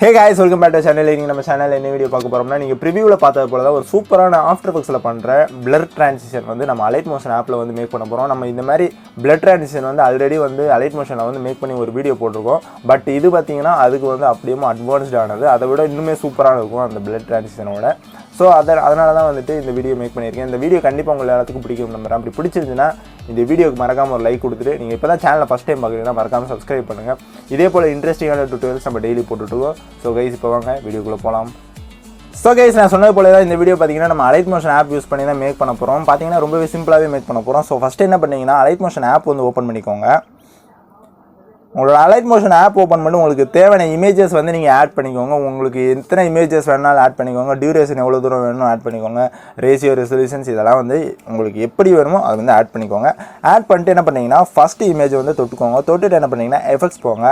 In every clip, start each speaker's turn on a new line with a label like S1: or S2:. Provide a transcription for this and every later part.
S1: Hey guys, welcome back to the channel. இன்னைக்கு நம்ம சேனல்ல என்ன வீடியோ பார்க்க போறோம்னா நீங்க ப்ரிவியூல பார்த்தது போல தான் ஒரு சூப்பரான ஆஃப்டர் எஃபெக்ட்ஸ்ல பண்ற blur transition வந்து நம்ம அலைட் மோஷன் ஆப்ல வந்து மேக் பண்ண போறோம். நம்ம இந்த மாதிரி blur transition வந்து ஆல்ரெடி வந்து அலைட் மோஷன்ல வந்து மேக் பண்ணி ஒரு வீடியோ போட்டுருக்கோம். பட் இது பாத்தீங்கன்னா அதுக்கு வந்து அப்படியே அட்வான்ஸ்ட் ஆனது. அதை விட இன்னுமே சூப்பரா இருக்கும் அந்த blur transition-ஓட. சோ அதனால தான் வந்துட்டு இந்த வீடியோ மேக் பண்ணியிருக்கேன். இந்த வீடியோ கண்டிப்பா உங்க எல்லாத்துக்கும் பிடிக்கும் நம்புறேன். அப்படி பிடிச்சிருந்தா இந்த வீடியோக்கு மறக்காம ஒரு லைக் கொடுத்துட்டு நீங்க இப்பதான் சேனலை ஃபர்ஸ்ட் டைம் பார்க்கறீங்கன்னா மறக்காம Subscribe பண்ணுங்க. இதே போல இன்ட்ரஸ்டிங்கான டுட்டோரியல்ஸ் நம்ம டெய்லி போட்டுட்டு இருக்கோம். சோ गाइस இப்போ வாங்க வீடியோக்குள்ள போலாம். சோ गाइस நான் சொன்னது போல தான் இந்த வீடியோ பாத்தீங்கன்னா நம்ம அலைட் மோஷன் ஆப் யூஸ் பண்ணி தான் மேக் பண்ண போறோம். பாத்தீங்கன்னா ரொம்பவே சிம்பிளாவே மேக் பண்ண போறோம். சோ ஃபர்ஸ்ட் என்ன பண்ணீங்கன்னா அலைட் மோஷன் ஆப் வந்து ஓபன் பண்ணிக்கோங்க. உங்களோட அலைட் மோஷன் ஆப் ஓபன் பண்ணி உங்களுக்கு தேவையான இமேजेस வந்து நீங்க ஆட் பண்ணிக்கோங்க. உங்களுக்கு எத்தனை இமேजेस வேணாலும் ஆட் பண்ணிக்கோங்க. டியூரேஷன் எவ்வளவு தூரம் வேணுமோ ஆட் பண்ணிக்கோங்க. ரேஷியோ ரெசல்யூஷன்ஸ் இதெல்லாம் வந்து உங்களுக்கு எப்படி வேணுமோ அது வந்து ஆட் பண்ணிக்கோங்க. ஆட் பண்ணிட்டு என்ன பண்ணீங்கன்னா ஃபர்ஸ்ட் இமேஜ் வந்து தொட்டுக்கோங்க. தொட்டுட்டு என்ன பண்ணீங்கன்னா எஃபெக்ட்ஸ் போங்க.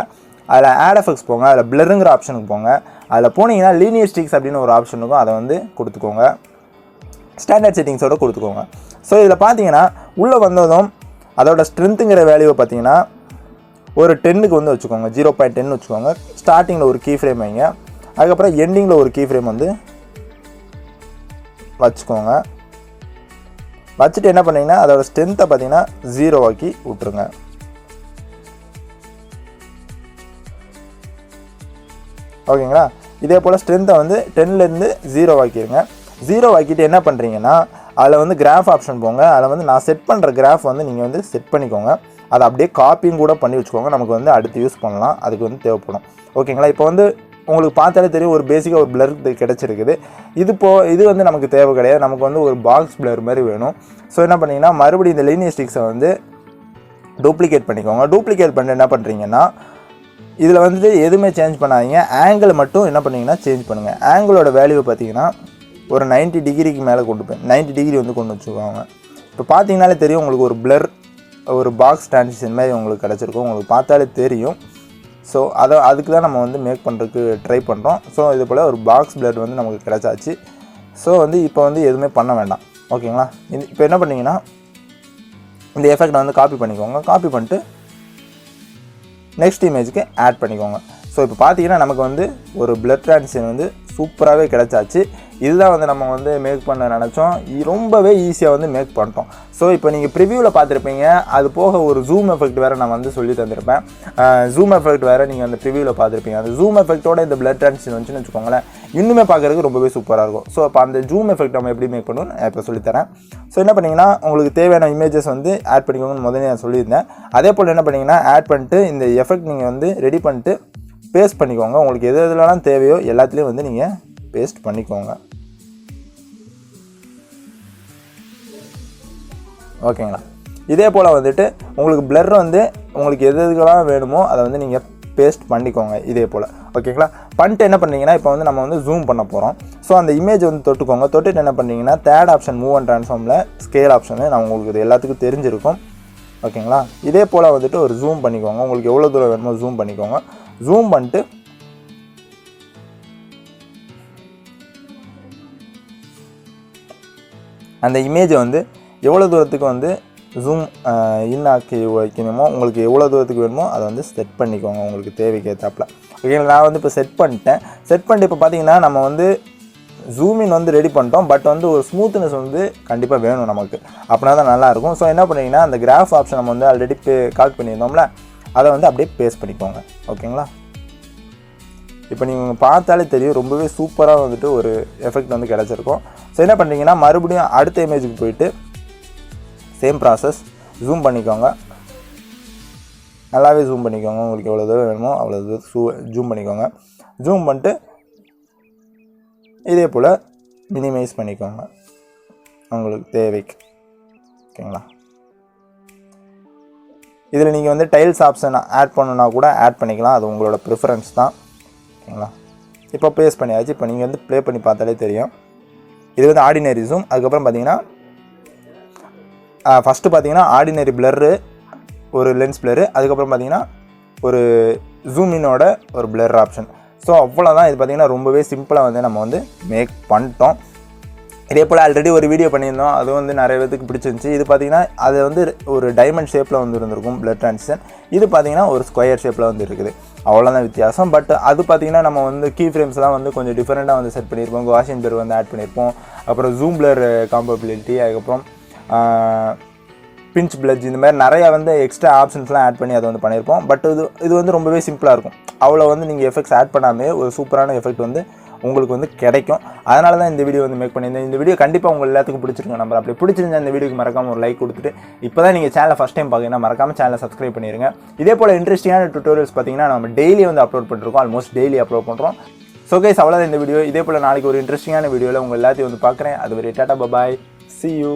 S1: அதில் ஆட் எஃபெக்ட்ஸ் போங்க. அதில் பிளருங்கிற ஆப்ஷனுக்கு போங்க. அதில் போனீங்கன்னா லீனியர் ஸ்டிக்ஸ் அப்படின்னு ஒரு ஆப்ஷன் இருக்கும். அதை வந்து கொடுத்துக்கோங்க. ஸ்டாண்டர்ட் செட்டிங்ஸோட கொடுத்துக்கோங்க. ஸோ இதில் பார்த்தீங்கன்னா உள்ளே வந்ததும் அதோட ஸ்ட்ரென்த்துங்கிற வேல்யூவை பார்த்தீங்கன்னா ஒரு 10க்கு வந்து வச்சுக்கோங்க. 0.10 வச்சுக்கோங்க. ஸ்டார்டிங்கில் ஒரு கீ ஃப்ரேம் வைங்க. அதுக்கப்புறம் எண்டிங்கில் ஒரு கீ ஃப்ரேம் வந்து வச்சுக்கோங்க. வச்சுட்டு என்ன பண்ணீங்கன்னா அதோட ஸ்ட்ரென்த்தை பார்த்தீங்கன்னா 0 ஆக்கி விட்டுருங்க. ஓகேங்களா? இதே போல் ஸ்ட்ரென்த்தை வந்து 10லேருந்து 0 ஆக்கிடுங்க. 0 ஆக்கிட்டு என்ன பண்ணுறீங்கன்னா அதில் வந்து கிராஃப் ஆப்ஷன் போங்க. அதில் வந்து நான் செட் பண்ணுற கிராஃப் வந்து நீங்கள் வந்து செட் பண்ணிக்கோங்க. அதை அப்படியே காப்பியும் கூட பண்ணி வச்சுக்கோங்க. நமக்கு வந்து அடுத்து யூஸ் பண்ணலாம். அதுக்கு வந்து தேவைப்படும். ஓகேங்களா? இப்போ வந்து உங்களுக்கு பார்த்தாலே தெரியும் ஒரு பேசிக்காக ஒரு பிளர் கிடச்சிருக்குது. இது வந்து நமக்கு தேவை கிடையாது. நமக்கு வந்து ஒரு பாக்ஸ் பிளர் மாதிரி வேணும். ஸோ என்ன பண்ணிங்கன்னா மறுபடியும் இந்த லீனியர் ஸ்டிக்ஸை வந்து டூப்ளிகேட் பண்ணிக்கோங்க. டூப்ளிகேட் பண்ணிட்டு என்ன பண்ணுறீங்கன்னா இதில் வந்துட்டு எதுவுமே சேஞ்ச் பண்ணாதீங்க. ஆங்கிள் மட்டும் என்ன பண்ணிங்கன்னா சேஞ்ச் பண்ணுங்கள். ஆங்கிளோட வேல்யூவை பார்த்தீங்கன்னா ஒரு 90 டிகிரிக்கு மேலே கொண்டு போய் 90 டிகிரி வந்து கொண்டு வச்சுக்கோங்க. இப்போ பார்த்தீங்கனாலே தெரியும் உங்களுக்கு ஒரு பிளர் ஒரு பாக்ஸ் டிரான்சிஷன் மாதிரி உங்களுக்கு கிடச்சிருக்கும். உங்களுக்கு பார்த்தாலே தெரியும். ஸோ அதுக்கு தான் நம்ம வந்து மேக் பண்ணுறதுக்கு ட்ரை பண்ணுறோம். ஸோ இது போல் ஒரு பாக்ஸ் பிளர் வந்து நமக்கு கிடச்சாச்சு. ஸோ வந்து இப்போ வந்து எதுவுமே பண்ண வேண்டாம். ஓகேங்களா? இப்போ என்ன பண்ணிங்கன்னா இந்த எஃபெக்ட் வந்து காப்பி பண்ணிக்கோங்க. காப்பி பண்ணிட்டு நெக்ஸ்ட் இமேஜுக்கு ஆட் பண்ணிக்கோங்க. ஸோ இப்போ பார்த்தீங்கன்னா நமக்கு வந்து ஒரு பிளர் டிரான்சிஷன் வந்து சூப்பராகவே கிடச்சாச்சு. இதுதான் வந்து நம்ம வந்து மேக் பண்ண நினச்சோம். ரொம்பவே ஈஸியாக வந்து மேக் பண்ணிட்டோம். ஸோ இப்போ நீங்கள் ப்ரிவியூவில் பார்த்துருப்பீங்க. அது போக ஒரு ஜூம் எஃபெக்ட் வேறு நான் வந்து சொல்லி தந்திருப்பேன். ஜூம் எஃபெக்ட் வேறு நீங்கள் அந்த ப்ரிவியூவில் பார்த்துருப்பீங்க. அந்த ஜூம் எஃபெக்ட்டோட இந்த பிளர் டிரான்சிஷன் வந்துச்சுன்னு வச்சுக்கோங்களேன், இன்னுமே பார்க்குறதுக்கு ரொம்பவே சூப்பராக இருக்கும். ஸோ இப்போ அந்த ஜூம் எஃபெக்ட் நம்ம எப்படி மேக் பண்ணணும்னு நான் இப்போ சொல்லித்தரேன். ஸோ என்ன பண்ணிங்கன்னா உங்களுக்கு தேவையான இமேஜஸ் வந்து ஆட் பண்ணிக்கோங்கன்னு முதல்ல நான் சொல்லியிருந்தேன். அதே போல் என்ன பண்ணிங்கன்னா ஆட் பண்ணிட்டு இந்த எஃபெக்ட் நீங்கள் வந்து ரெடி பண்ணிட்டு பேஸ்ட் பண்ணிக்கோங்க. உங்களுக்கு எது எதுலாம் தேவையோ எல்லாத்துலேயும் வந்து நீங்கள் பேஸ்ட் பண்ணிக்கோங்க. ஓகேங்களா? இதே போல் வந்துட்டு உங்களுக்கு பிளர் வந்து உங்களுக்கு எது எதுக்கெல்லாம் வேணுமோ அதை வந்து நீங்கள் பேஸ்ட் பண்ணிக்கோங்க. இதே போல் ஓகேங்களா? பண்ணிட்டு என்ன பண்ணுறீங்கன்னா இப்போ வந்து நம்ம வந்து ஜூம் பண்ண போகிறோம். ஸோ அந்த இமேஜ் வந்து தொட்டுக்கோங்க. தொட்டுட்டு என்ன பண்ணுறீங்கன்னா தேர்ட் ஆப்ஷன் மூவ் அண்ட் ட்ரான்ஸ்ஃபார்மில் ஸ்கேல் ஆப்ஷனு நான் உங்களுக்கு இது எல்லாத்துக்கும் தெரிஞ்சிருக்கும். ஓகேங்களா? இதே போல் வந்துட்டு ஒரு ஜூம் பண்ணிக்கோங்க. உங்களுக்கு எவ்வளோ தூரம் வேணுமோ ஜூம் பண்ணிக்கோங்க. ஜூம் பண்ணிட்டு அந்த இமேஜை வந்து எவ்வளோ தூரத்துக்கு வந்து ஜூம் இன் ஆக்கி வைக்கணுமோ உங்களுக்கு எவ்வளோ தூரத்துக்கு வேணுமோ அதை வந்து செட் பண்ணிக்கோங்க உங்களுக்கு தேவைக்கு ஏற்றாப்புல. ஓகேங்களா? நான் வந்து இப்போ செட் பண்ணிட்டேன். செட் பண்ணிட்டு இப்போ பார்த்தீங்கன்னா நம்ம வந்து ஜூமின் வந்து ரெடி பண்ணிட்டோம். பட் வந்து ஒரு ஸ்மூத்னஸ் வந்து கண்டிப்பாக வேணும் நமக்கு. அப்படின்னா தான் நல்லாயிருக்கும். ஸோ என்ன பண்ணிங்கன்னா அந்த கிராஃப் ஆப்ஷன் நம்ம வந்து ஆல்ரெடி கால் பண்ணியிருந்தோம்ல, அதை வந்து அப்படியே பேஸ்ட் பண்ணிக்கோங்க. ஓகேங்களா? இப்போ நீங்கள் பார்த்தாலே தெரியும் ரொம்பவே சூப்பராக வந்துட்டு ஒரு எஃபெக்ட் வந்து கிடச்சிருக்கும். ஸோ என்ன பண்ணுறீங்கன்னா மறுபடியும் அடுத்த இமேஜுக்கு போயிட்டு சேம் ப்ராசஸ் ஜூம் பண்ணிக்கோங்க. நல்லாவே ஜூம் பண்ணிக்கோங்க. உங்களுக்கு எவ்வளோ தூரம் வேணுமோ அவ்வளோ தூரம் ஜூம் பண்ணிக்கோங்க. ஜூம் பண்ணிட்டு இதே போல் மினிமைஸ் பண்ணிக்கோங்க உங்களுக்கு தேவைக்கு. ஓகேங்களா? இதில் நீங்கள் வந்து டைல்ஸ் ஆப்ஷன் ஆட் பண்ணணுன்னா கூட ஆட் பண்ணிக்கலாம். அது உங்களோட ப்ரிஃபரன்ஸ் தான். ஓகேங்களா? இப்போ பேஸ்ட் பண்ணியாச்சு. இப்போ நீங்கள் வந்து ப்ளே பண்ணி பார்த்தாலே தெரியும். இது வந்து ஆர்டினரி ஜூம். அதுக்கப்புறம் பார்த்தீங்கன்னா ஃபஸ்ட்டு பார்த்தீங்கன்னா ஆர்டினரி பிளரு ஒரு லென்ஸ் பிளரு. அதுக்கப்புறம் பார்த்தீங்கன்னா ஒரு ஜூமினோட ஒரு பிளர் ஆப்ஷன். ஸோ அவ்வளோதான். இது பார்த்தீங்கன்னா ரொம்பவே சிம்பிளாக வந்து நம்ம வந்து மேக் பண்ணிட்டோம். இதே போல் ஆல்ரெடி ஒரு வீடியோ பண்ணியிருந்தோம், அது வந்து நிறைய பேருக்கு பிடிச்சிருந்துச்சி. இது பார்த்தீங்கன்னா அது வந்து ஒரு டைமண்ட் ஷேப்பில் வந்து இருந்திருக்கும் பிளட் ட்ரான்சிஷன். இது பார்த்தீங்கன்னா ஒரு ஸ்கொயர் ஷேப்பில் வந்து இருக்குது, அவ்வளோதான் வித்தியாசம். பட் அது பார்த்தீங்கன்னா நம்ம வந்து கீ ஃப்ரேம்ஸ்லாம் வந்து கொஞ்சம் டிஃப்ரெண்ட்டாக வந்து செட் பண்ணியிருப்போம். காஷியன் பிளர் வந்து ஆட் பண்ணியிருப்போம், அப்புறம் ஜூம் பிளர் காம்பபிலிட்டி, அதுக்கப்புறம் பிஞ்ச் பிளட்ஜ், இந்த மாதிரி நிறையா வந்து எக்ஸ்ட்ரா ஆப்ஷன்ஸ்லாம் ஆட் பண்ணி அதை வந்து பண்ணியிருப்போம். பட் இது வந்து ரொம்பவே சிம்பிளாக இருக்கும். அவ்வளோ வந்து நீங்கள் எஃபெக்ட்ஸ் ஆட் பண்ணாமே ஒரு சூப்பரான எஃபெக்ட் வந்து உங்களுக்கு வந்து கிடைக்கும். அதனால தான் இந்த வீடியோ வந்து மேக் பண்ணியிருந்தேன். இந்த வீடியோ கண்டிப்பாக உங்கள் எல்லாத்துக்கும் பிடிச்சிருங்க நம்பர். அப்படி பிடிச்சிருந்தா இந்த வீடியோக்கு மறக்காமல் ஒரு லைக் கொடுத்துட்டு, இப்போ தான் நீங்கள் சேனலை ஃபஸ்ட் டைம் பார்க்கணுன்னா மறக்காமல் சேனலை சப்ஸ்கிரைப் பண்ணிடுங்க. இதே போல் இன்ட்ரெஸ்டிங்கான டுட்டோரியல்ஸ் பார்த்தீங்கன்னா நம்ம டெய்லி வந்து அப்லோட் பண்ணிருக்கோம், ஆல்மோஸ்ட் டெய்லி அப்லோட் பண்ணுறோம். ஸோ கைஸ், அவ்வளோதான் இந்த வீடியோ. இதே போல் நாளைக்கு ஒரு இன்ட்ரெஸ்டிங்கான வீடியோவில் உங்கள் எல்லாத்தையும் வந்து பார்க்குறேன். அது வரை டாடா பாய், see you.